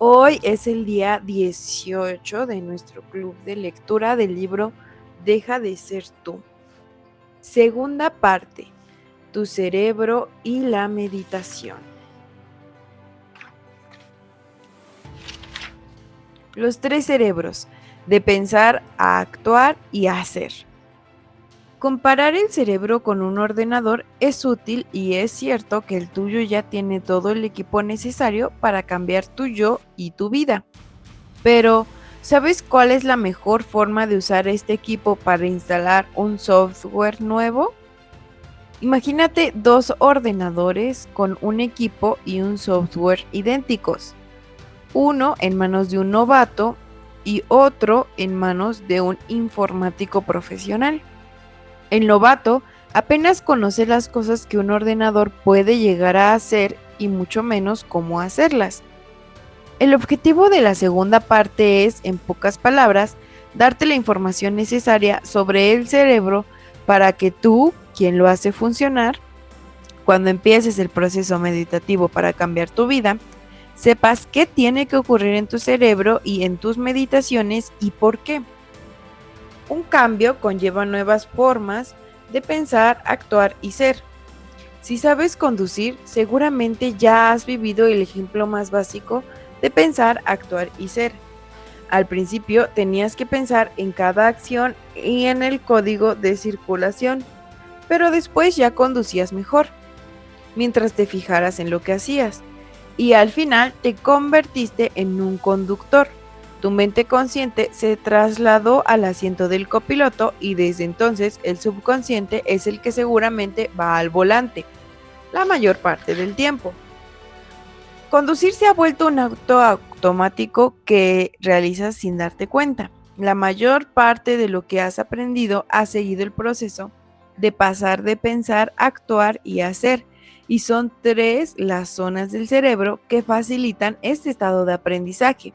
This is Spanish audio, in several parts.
Hoy es el día 18 de nuestro club de lectura del libro Deja de ser tú. Segunda parte, tu cerebro y la meditación. Los tres cerebros, de pensar a actuar y a hacer. Comparar el cerebro con un ordenador es útil y es cierto que el tuyo ya tiene todo el equipo necesario para cambiar tu yo y tu vida. Pero, ¿sabes cuál es la mejor forma de usar este equipo para instalar un software nuevo? Imagínate dos ordenadores con un equipo y un software idénticos, uno en manos de un novato y otro en manos de un informático profesional. El novato apenas conoce las cosas que un ordenador puede llegar a hacer y mucho menos cómo hacerlas. El objetivo de la segunda parte es, en pocas palabras, darte la información necesaria sobre el cerebro para que tú, quien lo hace funcionar, cuando empieces el proceso meditativo para cambiar tu vida, sepas qué tiene que ocurrir en tu cerebro y en tus meditaciones y por qué. Un cambio conlleva nuevas formas de pensar, actuar y ser. Si sabes conducir, seguramente ya has vivido el ejemplo más básico de pensar, actuar y ser. Al principio tenías que pensar en cada acción y en el código de circulación, pero después ya conducías mejor, mientras te fijaras en lo que hacías, y al final te convertiste en un conductor. Tu mente consciente se trasladó al asiento del copiloto y desde entonces el subconsciente es el que seguramente va al volante, la mayor parte del tiempo. Conducir se ha vuelto un acto automático que realizas sin darte cuenta. La mayor parte de lo que has aprendido ha seguido el proceso de pasar de pensar, actuar y hacer. Y son tres las zonas del cerebro que facilitan este estado de aprendizaje.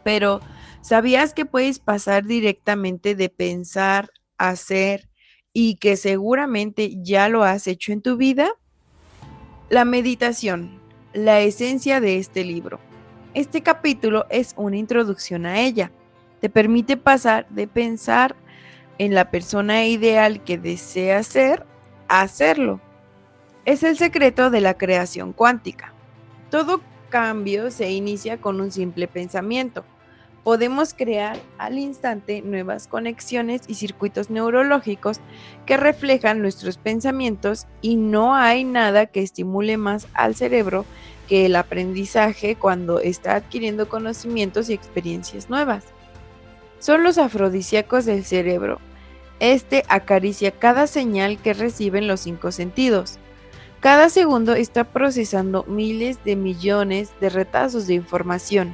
Pero, ¿sabías que puedes pasar directamente de pensar, hacer y que seguramente ya lo has hecho en tu vida? La meditación, la esencia de este libro. Este capítulo es una introducción a ella. Te permite pasar de pensar en la persona ideal que deseas ser a hacerlo. Es el secreto de la creación cuántica. Todo cambio se inicia con un simple pensamiento. Podemos crear al instante nuevas conexiones y circuitos neurológicos que reflejan nuestros pensamientos y no hay nada que estimule más al cerebro que el aprendizaje cuando está adquiriendo conocimientos y experiencias nuevas. Son los afrodisíacos del cerebro. Este acaricia cada señal que reciben los cinco sentidos. Cada segundo está procesando miles de millones de retazos de información.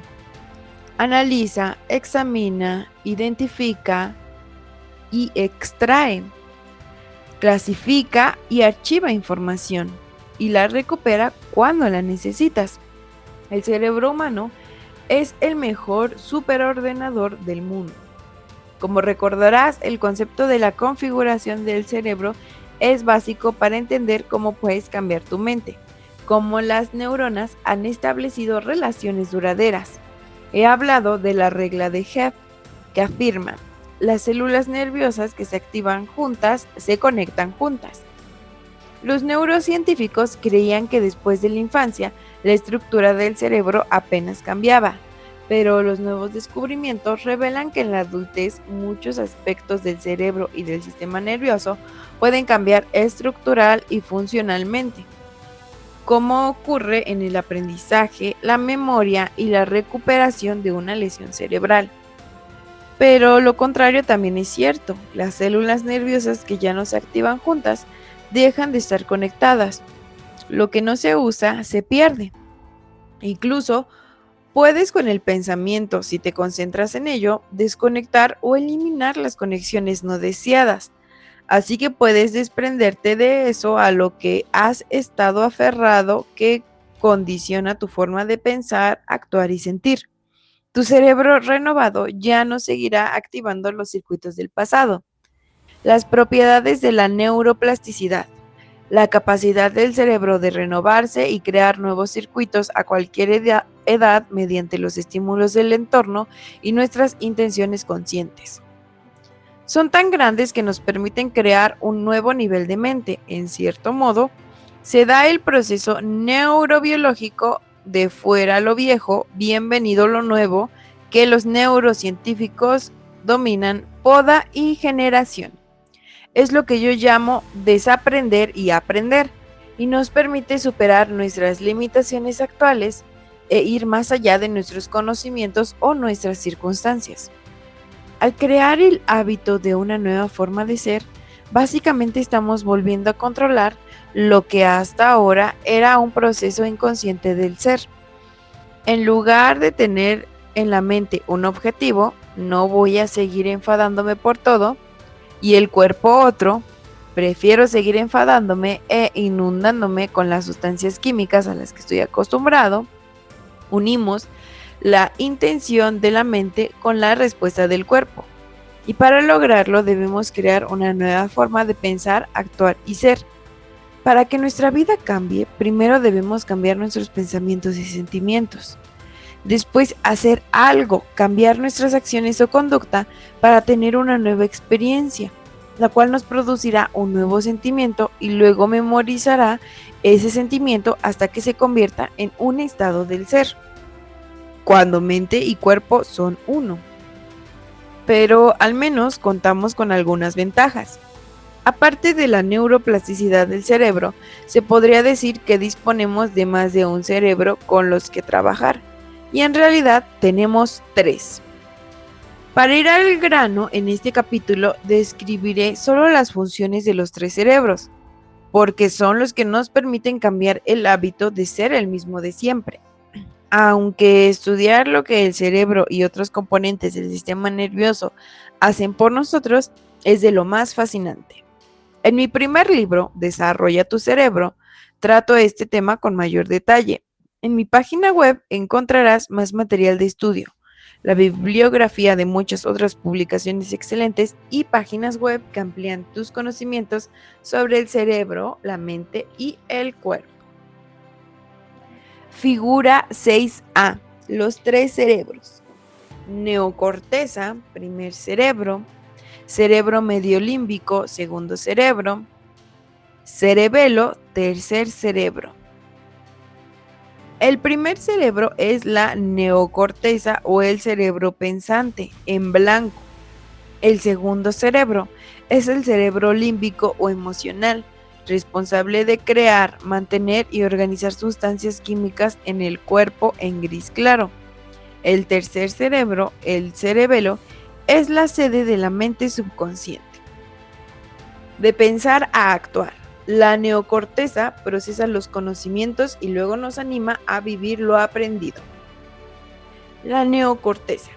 Analiza, examina, identifica y extrae, clasifica y archiva información y la recupera cuando la necesitas. El cerebro humano es el mejor superordenador del mundo. Como recordarás, el concepto de la configuración del cerebro es básico para entender cómo puedes cambiar tu mente, cómo las neuronas han establecido relaciones duraderas. He hablado de la regla de Hebb, que afirma, las células nerviosas que se activan juntas se conectan juntas. Los neurocientíficos creían que después de la infancia, la estructura del cerebro apenas cambiaba, pero los nuevos descubrimientos revelan que en la adultez muchos aspectos del cerebro y del sistema nervioso pueden cambiar estructural y funcionalmente, como ocurre en el aprendizaje, la memoria y la recuperación de una lesión cerebral. Pero lo contrario también es cierto, las células nerviosas que ya no se activan juntas dejan de estar conectadas. Lo que no se usa se pierde. Incluso puedes con el pensamiento, si te concentras en ello, desconectar o eliminar las conexiones no deseadas. Así que puedes desprenderte de eso a lo que has estado aferrado que condiciona tu forma de pensar, actuar y sentir. Tu cerebro renovado ya no seguirá activando los circuitos del pasado. Las propiedades de la neuroplasticidad. La capacidad del cerebro de renovarse y crear nuevos circuitos a cualquier edad mediante los estímulos del entorno y nuestras intenciones conscientes. Son tan grandes que nos permiten crear un nuevo nivel de mente. En cierto modo, se da el proceso neurobiológico de fuera lo viejo, bienvenido lo nuevo, que los neurocientíficos dominan poda y generación. Es lo que yo llamo desaprender y aprender, y nos permite superar nuestras limitaciones actuales e ir más allá de nuestros conocimientos o nuestras circunstancias. Al crear el hábito de una nueva forma de ser, básicamente estamos volviendo a controlar lo que hasta ahora era un proceso inconsciente del ser. En lugar de tener en la mente un objetivo, no voy a seguir enfadándome por todo, y el cuerpo otro, prefiero seguir enfadándome e inundándome con las sustancias químicas a las que estoy acostumbrado. Unimos la intención de la mente con la respuesta del cuerpo. Y para lograrlo debemos crear una nueva forma de pensar, actuar y ser. Para que nuestra vida cambie, primero debemos cambiar nuestros pensamientos y sentimientos. Después hacer algo, cambiar nuestras acciones o conducta para tener una nueva experiencia, la cual nos producirá un nuevo sentimiento y luego memorizará ese sentimiento hasta que se convierta en un estado del ser, cuando mente y cuerpo son uno. Pero al menos contamos con algunas ventajas. Aparte de la neuroplasticidad del cerebro, se podría decir que disponemos de más de un cerebro con los que trabajar, y en realidad tenemos 3. Para ir al grano, en este capítulo describiré solo las funciones de los 3 cerebros, porque son los que nos permiten cambiar el hábito de ser el mismo de siempre. Aunque estudiar lo que el cerebro y otros componentes del sistema nervioso hacen por nosotros es de lo más fascinante. En mi primer libro, Desarrolla tu cerebro, trato este tema con mayor detalle. En mi página web encontrarás más material de estudio, la bibliografía de muchas otras publicaciones excelentes y páginas web que amplían tus conocimientos sobre el cerebro, la mente y el cuerpo. Figura 6A, los 3 cerebros. Neocorteza, primer cerebro. Cerebro mediolímbico, segundo cerebro. Cerebelo, tercer cerebro. El primer cerebro es la neocorteza o el cerebro pensante, en blanco. El segundo cerebro es el cerebro límbico o emocional, responsable de crear, mantener y organizar sustancias químicas en el cuerpo en gris claro. El tercer cerebro, el cerebelo, es la sede de la mente subconsciente. De pensar a actuar. La neocorteza procesa los conocimientos y luego nos anima a vivir lo aprendido. La neocorteza.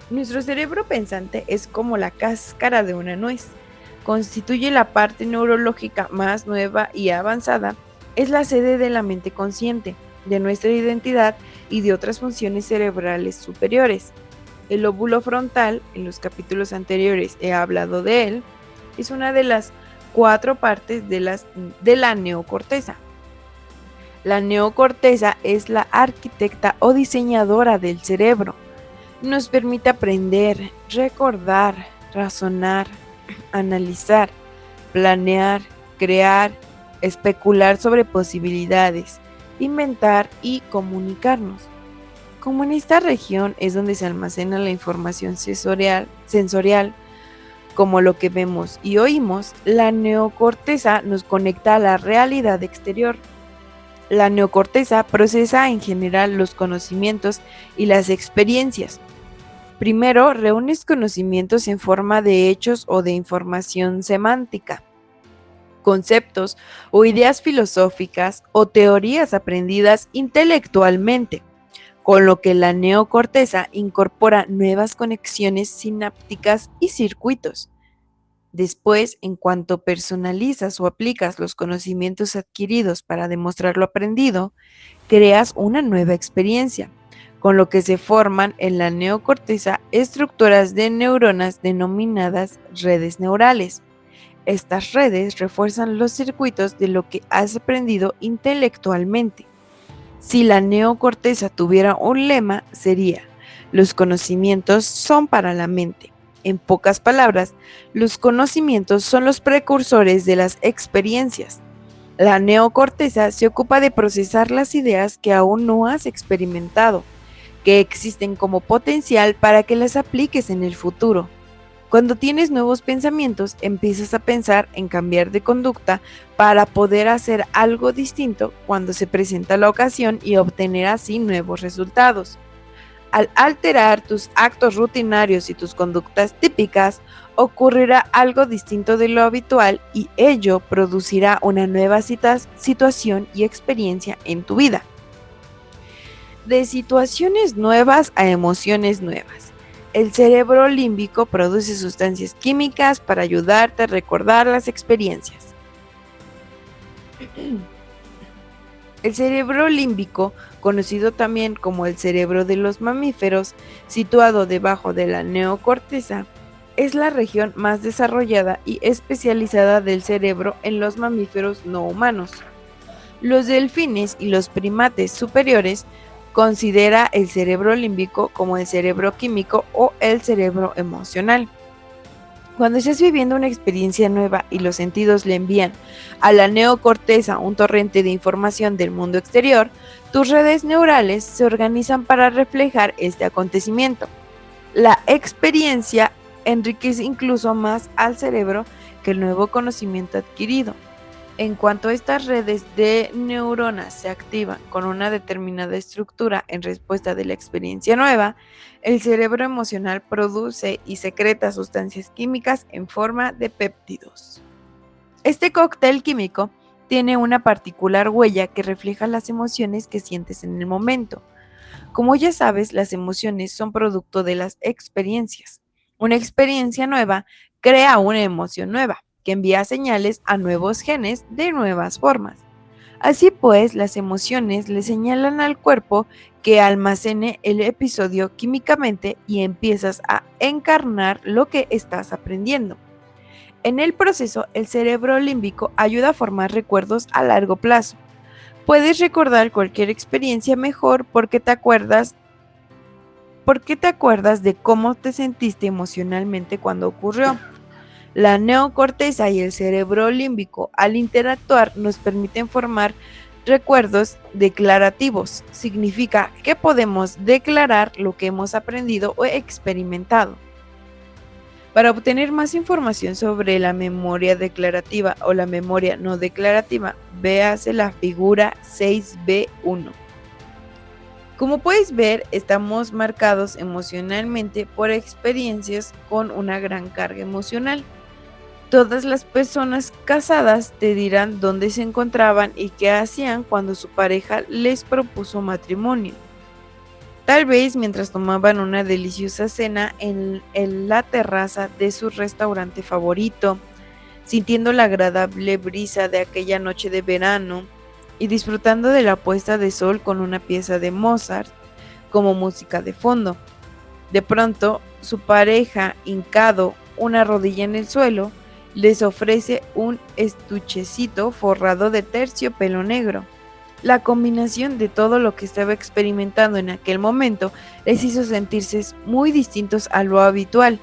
Nuestro cerebro pensante es como la cáscara de una nuez. Constituye la parte neurológica más nueva y avanzada, es la sede de la mente consciente, de nuestra identidad y de otras funciones cerebrales superiores. El lóbulo frontal, en los capítulos anteriores he hablado de él, es una de las 4 partes de la neocorteza. La neocorteza es la arquitecta o diseñadora del cerebro. Nos permite aprender, recordar, razonar, analizar, planear, crear, especular sobre posibilidades, inventar y comunicarnos. Como en esta región es donde se almacena la información sensorial, como lo que vemos y oímos, la neocorteza nos conecta a la realidad exterior. La neocorteza procesa en general los conocimientos y las experiencias. Primero, reúnes conocimientos en forma de hechos o de información semántica, conceptos o ideas filosóficas o teorías aprendidas intelectualmente, con lo que la neocorteza incorpora nuevas conexiones sinápticas y circuitos. Después, en cuanto personalizas o aplicas los conocimientos adquiridos para demostrar lo aprendido, creas una nueva experiencia, con lo que se forman en la neocorteza estructuras de neuronas denominadas redes neurales. estas redes refuerzan los circuitos de lo que has aprendido intelectualmente. Si la neocorteza tuviera un lema, sería: los conocimientos son para la mente. En pocas palabras, los conocimientos son los precursores de las experiencias. La neocorteza se ocupa de procesar las ideas que aún no has experimentado, que existen como potencial para que las apliques en el futuro. Cuando tienes nuevos pensamientos, empiezas a pensar en cambiar de conducta para poder hacer algo distinto cuando se presenta la ocasión y obtener así nuevos resultados. Al alterar tus actos rutinarios y tus conductas típicas, ocurrirá algo distinto de lo habitual y ello producirá una nueva situación y experiencia en tu vida. De situaciones nuevas a emociones nuevas. El cerebro límbico produce sustancias químicas para ayudarte a recordar las experiencias. El cerebro límbico, conocido también como el cerebro de los mamíferos, situado debajo de la neocorteza, es la región más desarrollada y especializada del cerebro en los mamíferos no humanos. Los delfines y los primates superiores considera el cerebro límbico como el cerebro químico o el cerebro emocional. Cuando estás viviendo una experiencia nueva y los sentidos le envían a la neocorteza un torrente de información del mundo exterior, tus redes neurales se organizan para reflejar este acontecimiento. La experiencia enriquece incluso más al cerebro que el nuevo conocimiento adquirido. En cuanto estas redes de neuronas se activan con una determinada estructura en respuesta de la experiencia nueva, el cerebro emocional produce y secreta sustancias químicas en forma de péptidos. Este cóctel químico tiene una particular huella que refleja las emociones que sientes en el momento. Como ya sabes, las emociones son producto de las experiencias. Una experiencia nueva crea una emoción nueva, que envía señales a nuevos genes de nuevas formas. Así pues, las emociones le señalan al cuerpo que almacene el episodio químicamente y empiezas a encarnar lo que estás aprendiendo. En el proceso, el cerebro límbico ayuda a formar recuerdos a largo plazo. Puedes recordar cualquier experiencia mejor porque te acuerdas de cómo te sentiste emocionalmente cuando ocurrió. La neocorteza y el cerebro límbico, al interactuar, nos permiten formar recuerdos declarativos. Significa que podemos declarar lo que hemos aprendido o experimentado. Para obtener más información sobre la memoria declarativa o la memoria no declarativa, véase la figura 6b1. Como puedes ver, estamos marcados emocionalmente por experiencias con una gran carga emocional. Todas las personas casadas te dirán dónde se encontraban y qué hacían cuando su pareja les propuso matrimonio. Tal vez mientras tomaban una deliciosa cena en la terraza de su restaurante favorito, sintiendo la agradable brisa de aquella noche de verano y disfrutando de la puesta de sol con una pieza de Mozart como música de fondo. De pronto, su pareja, hincado, una rodilla en el suelo, les ofrece un estuchecito forrado de terciopelo negro. La combinación de todo lo que estaba experimentando en aquel momento les hizo sentirse muy distintos a lo habitual.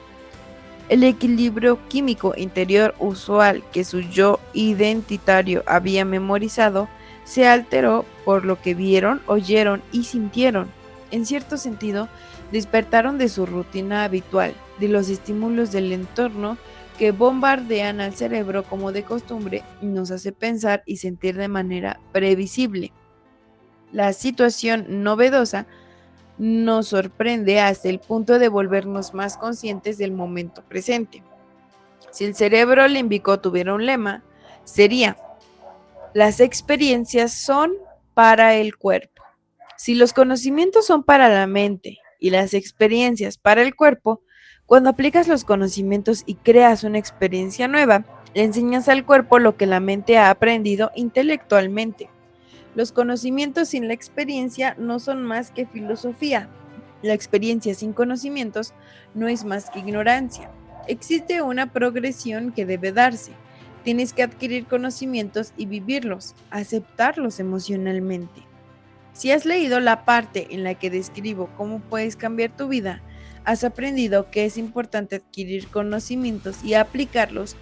El equilibrio químico interior usual que su yo identitario había memorizado se alteró por lo que vieron, oyeron y sintieron. En cierto sentido, despertaron de su rutina habitual, de los estímulos del entorno que bombardean al cerebro como de costumbre y nos hace pensar y sentir de manera previsible. La situación novedosa nos sorprende hasta el punto de volvernos más conscientes del momento presente. Si el cerebro límbico tuviera un lema, sería: las experiencias son para el cuerpo. Si los conocimientos son para la mente y las experiencias para el cuerpo, cuando aplicas los conocimientos y creas una experiencia nueva, le enseñas al cuerpo lo que la mente ha aprendido intelectualmente. Los conocimientos sin la experiencia no son más que filosofía. La experiencia sin conocimientos no es más que ignorancia. Existe una progresión que debe darse. Tienes que adquirir conocimientos y vivirlos, aceptarlos emocionalmente. Si has leído la parte en la que describo cómo puedes cambiar tu vida, has aprendido que es importante adquirir conocimientos y aplicarlos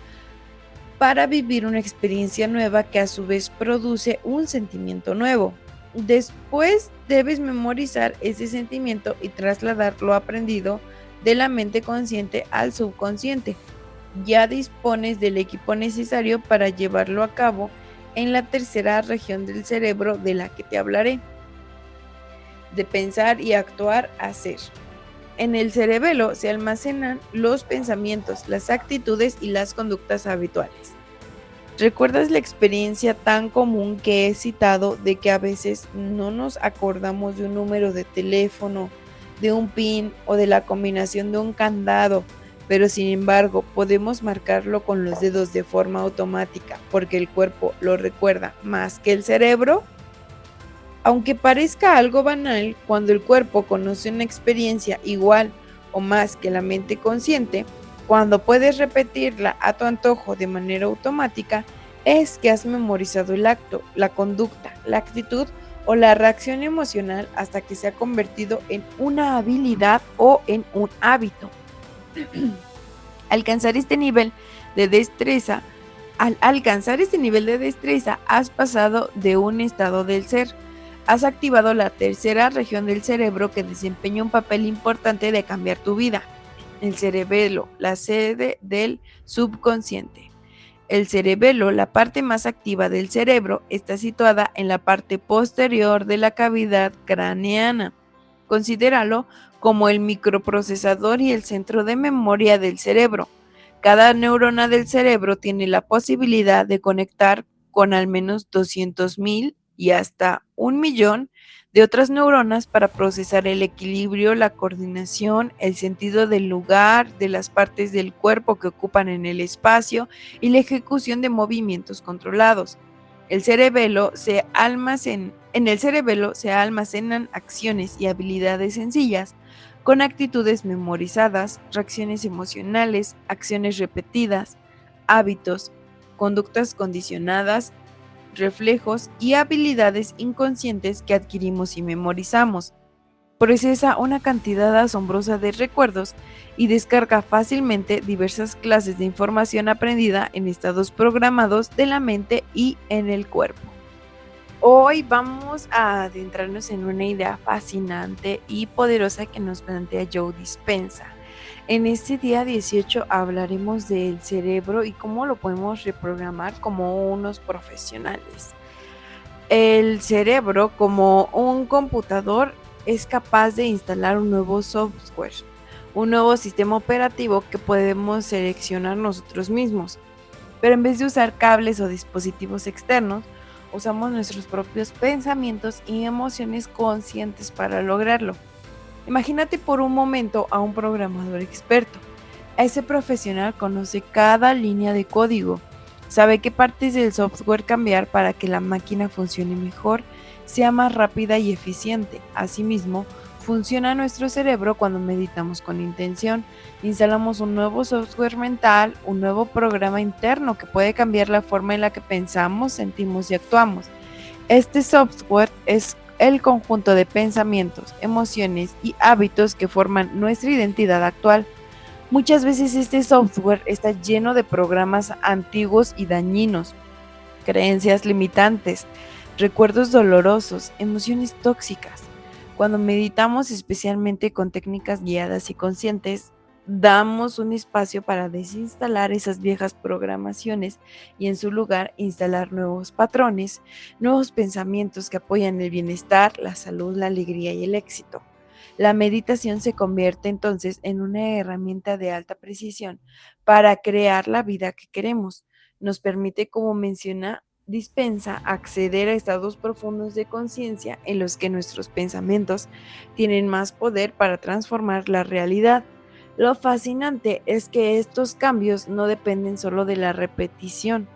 para vivir una experiencia nueva que a su vez produce un sentimiento nuevo. Después debes memorizar ese sentimiento y trasladar lo aprendido de la mente consciente al subconsciente. Ya dispones del equipo necesario para llevarlo a cabo en la tercera región del cerebro de la que te hablaré, de pensar y actuar, hacer. En el cerebelo se almacenan los pensamientos, las actitudes y las conductas habituales. ¿Recuerdas la experiencia tan común que he citado de que a veces no nos acordamos de un número de teléfono, de un PIN o de la combinación de un candado, pero sin embargo podemos marcarlo con los dedos de forma automática porque el cuerpo lo recuerda más que el cerebro? Aunque parezca algo banal, cuando el cuerpo conoce una experiencia igual o más que la mente consciente, cuando puedes repetirla a tu antojo de manera automática, es que has memorizado el acto, la conducta, la actitud o la reacción emocional hasta que se ha convertido en una habilidad o en un hábito. Alcanzar este nivel de destreza, Al alcanzar este nivel de destreza, has pasado de un estado del ser. Has activado la tercera región del cerebro que desempeña un papel importante de cambiar tu vida, el cerebelo, la sede del subconsciente. El cerebelo, la parte más activa del cerebro, está situada en la parte posterior de la cavidad craneana. Considéralo como el microprocesador y el centro de memoria del cerebro. Cada neurona del cerebro tiene la posibilidad de conectar con al menos 200,000 y hasta 1,000,000 de otras neuronas para procesar el equilibrio, la coordinación, el sentido del lugar, de las partes del cuerpo que ocupan en el espacio y la ejecución de movimientos controlados. En el cerebelo se almacenan acciones y habilidades sencillas, con actitudes memorizadas, reacciones emocionales, acciones repetidas, hábitos, conductas condicionadas, reflejos y habilidades inconscientes que adquirimos y memorizamos. Procesa una cantidad asombrosa de recuerdos y descarga fácilmente diversas clases de información aprendida en estados programados de la mente y en el cuerpo. Hoy vamos a adentrarnos en una idea fascinante y poderosa que nos plantea Joe Dispenza. En este día 18 hablaremos del cerebro y cómo lo podemos reprogramar como unos profesionales. El cerebro, como un computador, es capaz de instalar un nuevo software, un nuevo sistema operativo que podemos seleccionar nosotros mismos. Pero en vez de usar cables o dispositivos externos, usamos nuestros propios pensamientos y emociones conscientes para lograrlo. Imagínate por un momento a un programador experto. Ese profesional conoce cada línea de código, sabe qué partes del software cambiar para que la máquina funcione mejor, sea más rápida y eficiente. Asimismo, funciona nuestro cerebro cuando meditamos con intención. Instalamos un nuevo software mental, un nuevo programa interno que puede cambiar la forma en la que pensamos, sentimos y actuamos. Este software es el conjunto de pensamientos, emociones y hábitos que forman nuestra identidad actual. Muchas veces este software está lleno de programas antiguos y dañinos, creencias limitantes, recuerdos dolorosos, emociones tóxicas. Cuando meditamos, especialmente con técnicas guiadas y conscientes, damos un espacio para desinstalar esas viejas programaciones y en su lugar instalar nuevos patrones, nuevos pensamientos que apoyan el bienestar, la salud, la alegría y el éxito. La meditación se convierte entonces en una herramienta de alta precisión para crear la vida que queremos. Nos permite, como menciona Dispensa, acceder a estados profundos de conciencia en los que nuestros pensamientos tienen más poder para transformar la realidad. Lo fascinante es que estos cambios no dependen solo de la repetición,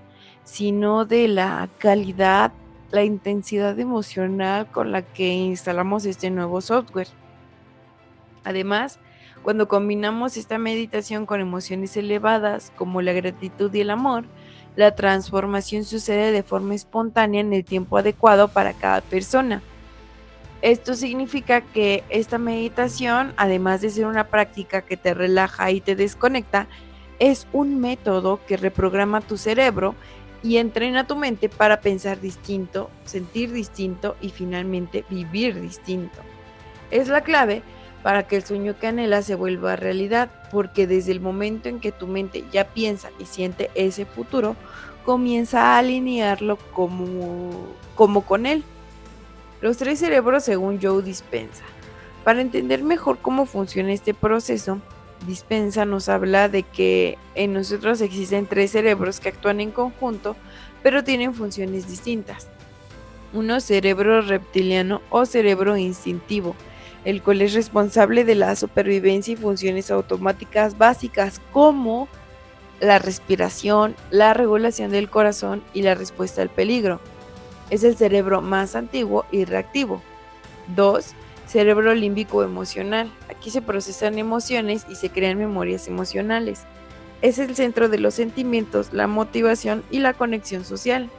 sino de la calidad, la intensidad emocional con la que instalamos este nuevo software. Además, cuando combinamos esta meditación con emociones elevadas como la gratitud y el amor, la transformación sucede de forma espontánea en el tiempo adecuado para cada persona. Esto significa que esta meditación, además de ser una práctica que te relaja y te desconecta, es un método que reprograma tu cerebro y entrena tu mente para pensar distinto, sentir distinto y finalmente vivir distinto. Es la clave para que el sueño que anhelas se vuelva realidad, porque desde el momento en que tu mente ya piensa y siente ese futuro, comienza a alinearlo como con él. Los tres cerebros según Joe Dispenza. Para entender mejor cómo funciona este proceso, Dispenza nos habla de que en nosotros existen tres cerebros que actúan en conjunto, pero tienen funciones distintas. Uno, cerebro reptiliano o cerebro instintivo, el cual es responsable de la supervivencia y funciones automáticas básicas como la respiración, la regulación del corazón y la respuesta al peligro. Es el cerebro más antiguo y reactivo. 2. Cerebro límbico emocional. Aquí se procesan emociones y se crean memorias emocionales. Es el centro de los sentimientos, la motivación y la conexión social.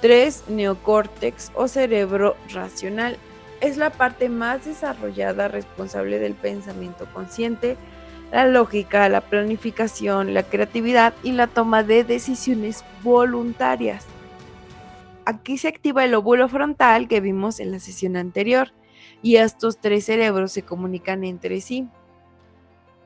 3. Neocórtex o cerebro racional. Es la parte más desarrollada responsable del pensamiento consciente, la lógica, la planificación, la creatividad y la toma de decisiones voluntarias. Aquí se activa el lóbulo frontal que vimos en la sesión anterior y estos tres cerebros se comunican entre sí.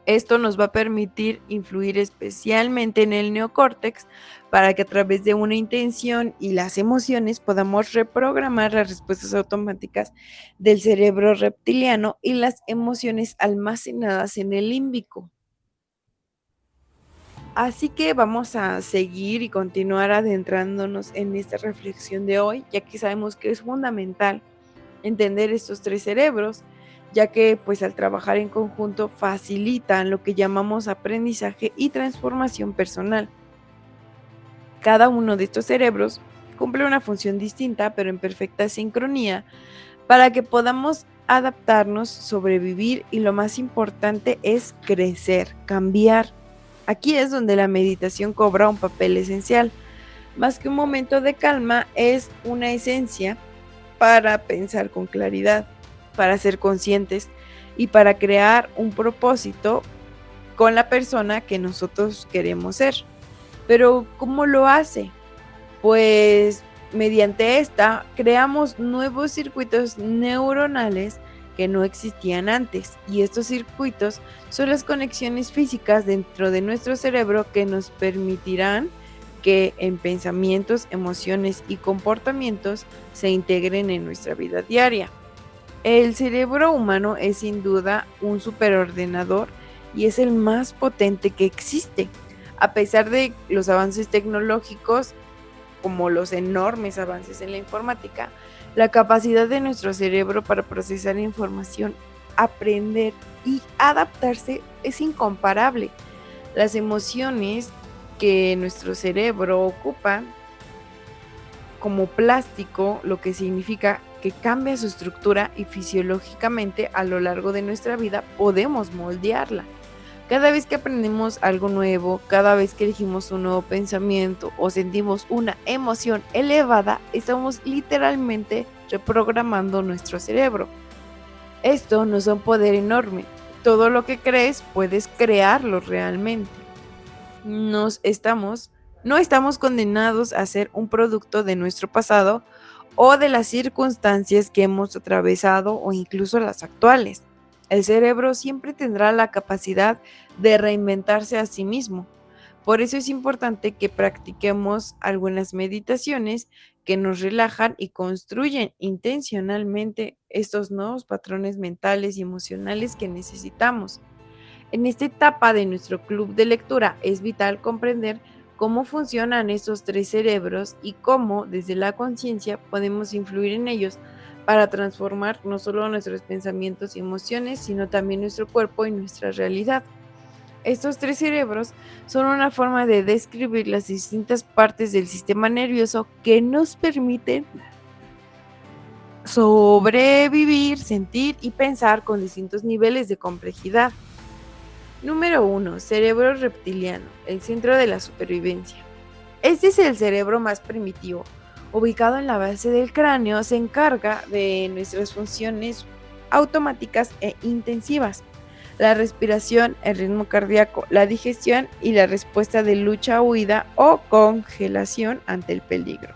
Esto nos va a permitir influir especialmente en el neocórtex para que a través de una intención y las emociones podamos reprogramar las respuestas automáticas del cerebro reptiliano y las emociones almacenadas en el límbico. Así que vamos a seguir y continuar adentrándonos en esta reflexión de hoy, ya que sabemos que es fundamental entender estos tres cerebros, ya que pues al trabajar en conjunto facilitan lo que llamamos aprendizaje y transformación personal. Cada uno de estos cerebros cumple una función distinta, pero en perfecta sincronía, para que podamos adaptarnos, sobrevivir y lo más importante es crecer, cambiar. Aquí es donde la meditación cobra un papel esencial. Más que un momento de calma, es una esencia para pensar con claridad, para ser conscientes y para crear un propósito con la persona que nosotros queremos ser. Pero ¿cómo lo hace? Pues mediante esta creamos nuevos circuitos neuronales que no existían antes, y estos circuitos son las conexiones físicas dentro de nuestro cerebro que nos permitirán que en pensamientos, emociones y comportamientos se integren en nuestra vida diaria. El cerebro humano es sin duda un superordenador y es el más potente que existe. A pesar de los avances tecnológicos, como los enormes avances en la informática, la capacidad de nuestro cerebro para procesar información, aprender y adaptarse es incomparable. Las emociones que nuestro cerebro ocupa como plástico, lo que significa que cambia su estructura y fisiológicamente a lo largo de nuestra vida podemos moldearla. Cada vez que aprendemos algo nuevo, cada vez que elegimos un nuevo pensamiento o sentimos una emoción elevada, estamos literalmente reprogramando nuestro cerebro. Esto nos da un poder enorme. Todo lo que crees, puedes crearlo realmente. No estamos condenados a ser un producto de nuestro pasado o de las circunstancias que hemos atravesado o incluso las actuales. El cerebro siempre tendrá la capacidad de reinventarse a sí mismo. Por eso es importante que practiquemos algunas meditaciones que nos relajan y construyen intencionalmente estos nuevos patrones mentales y emocionales que necesitamos. En esta etapa de nuestro club de lectura es vital comprender cómo funcionan estos tres cerebros y cómo desde la conciencia podemos influir en ellos para transformar no solo nuestros pensamientos y emociones, sino también nuestro cuerpo y nuestra realidad. Estos tres cerebros son una forma de describir las distintas partes del sistema nervioso que nos permiten sobrevivir, sentir y pensar con distintos niveles de complejidad. Número 1. Cerebro reptiliano, el centro de la supervivencia. Este es el cerebro más primitivo. Ubicado en la base del cráneo, se encarga de nuestras funciones automáticas e intensivas: la respiración, el ritmo cardíaco, la digestión y la respuesta de lucha, huida o congelación ante el peligro.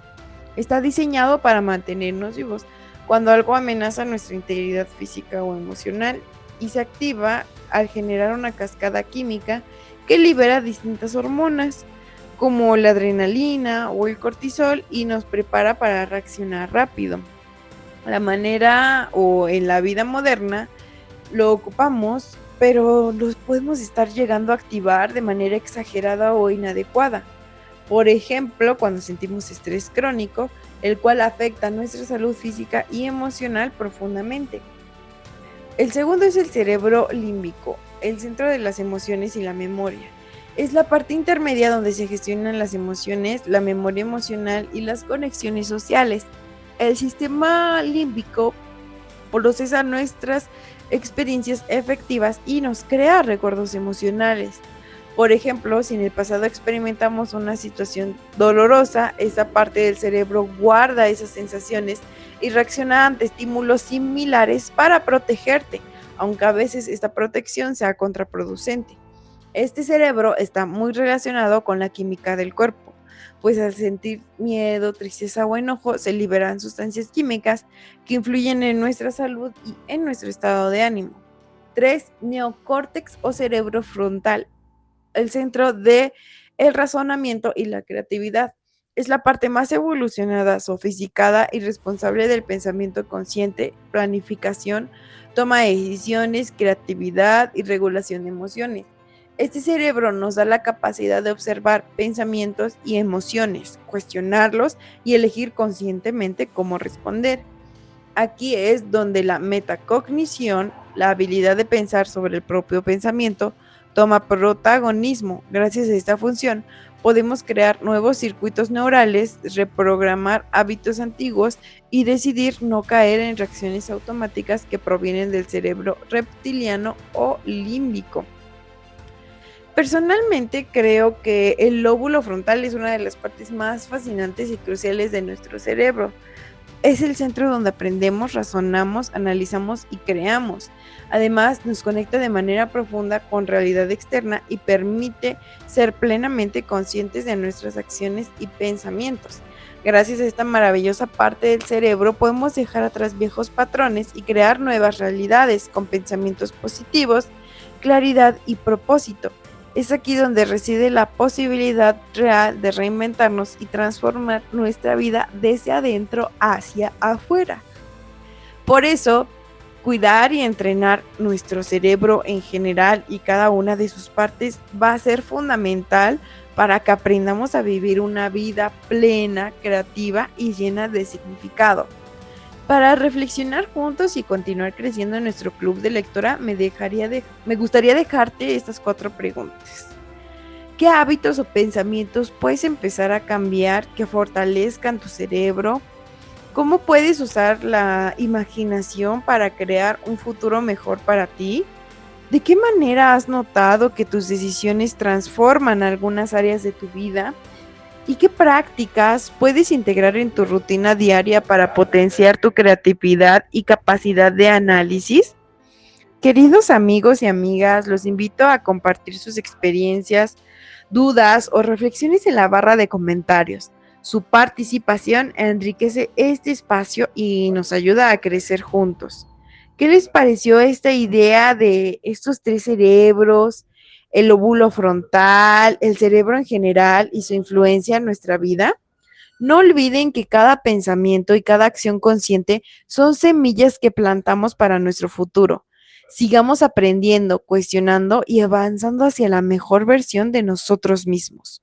Está diseñado para mantenernos vivos cuando algo amenaza nuestra integridad física o emocional, y se activa al generar una cascada química que libera distintas hormonas como la adrenalina o el cortisol y nos prepara para reaccionar rápido. La manera o en la vida moderna lo ocupamos, pero los podemos estar llegando a activar de manera exagerada o inadecuada. Por ejemplo, cuando sentimos estrés crónico, el cual afecta nuestra salud física y emocional profundamente. El segundo es el cerebro límbico, el centro de las emociones y la memoria. Es la parte intermedia donde se gestionan las emociones, la memoria emocional y las conexiones sociales. El sistema límbico procesa nuestras experiencias efectivas y nos crea recuerdos emocionales. Por ejemplo, si en el pasado experimentamos una situación dolorosa, esa parte del cerebro guarda esas sensaciones y reacciona ante estímulos similares para protegerte, aunque a veces esta protección sea contraproducente. Este cerebro está muy relacionado con la química del cuerpo, pues al sentir miedo, tristeza o enojo se liberan sustancias químicas que influyen en nuestra salud y en nuestro estado de ánimo. 3. Neocórtex o cerebro frontal, el centro de el razonamiento y la creatividad. Es la parte más evolucionada, sofisticada y responsable del pensamiento consciente, planificación, toma de decisiones, creatividad y regulación de emociones. Este cerebro nos da la capacidad de observar pensamientos y emociones, cuestionarlos y elegir conscientemente cómo responder. Aquí es donde la metacognición, la habilidad de pensar sobre el propio pensamiento, toma protagonismo. Gracias a esta función, podemos crear nuevos circuitos neurales, reprogramar hábitos antiguos y decidir no caer en reacciones automáticas que provienen del cerebro reptiliano o límbico. Personalmente creo que el lóbulo frontal es una de las partes más fascinantes y cruciales de nuestro cerebro. Es el centro donde aprendemos, razonamos, analizamos y creamos. Además, nos conecta de manera profunda con realidad externa y permite ser plenamente conscientes de nuestras acciones y pensamientos. Gracias a esta maravillosa parte del cerebro podemos dejar atrás viejos patrones y crear nuevas realidades con pensamientos positivos, claridad y propósito. Es aquí donde reside la posibilidad real de reinventarnos y transformar nuestra vida desde adentro hacia afuera. Por eso, cuidar y entrenar nuestro cerebro en general y cada una de sus partes va a ser fundamental para que aprendamos a vivir una vida plena, creativa y llena de significado. Para reflexionar juntos y continuar creciendo en nuestro club de lectora, me gustaría dejarte estas 4 preguntas. ¿Qué hábitos o pensamientos puedes empezar a cambiar que fortalezcan tu cerebro? ¿Cómo puedes usar la imaginación para crear un futuro mejor para ti? ¿De qué manera has notado que tus decisiones transforman algunas áreas de tu vida? ¿Y qué prácticas puedes integrar en tu rutina diaria para potenciar tu creatividad y capacidad de análisis? Queridos amigos y amigas, los invito a compartir sus experiencias, dudas o reflexiones en la barra de comentarios. Su participación enriquece este espacio y nos ayuda a crecer juntos. ¿Qué les pareció esta idea de estos 3 cerebros, el lóbulo frontal, el cerebro en general y su influencia en nuestra vida? No olviden que cada pensamiento y cada acción consciente son semillas que plantamos para nuestro futuro. Sigamos aprendiendo, cuestionando y avanzando hacia la mejor versión de nosotros mismos.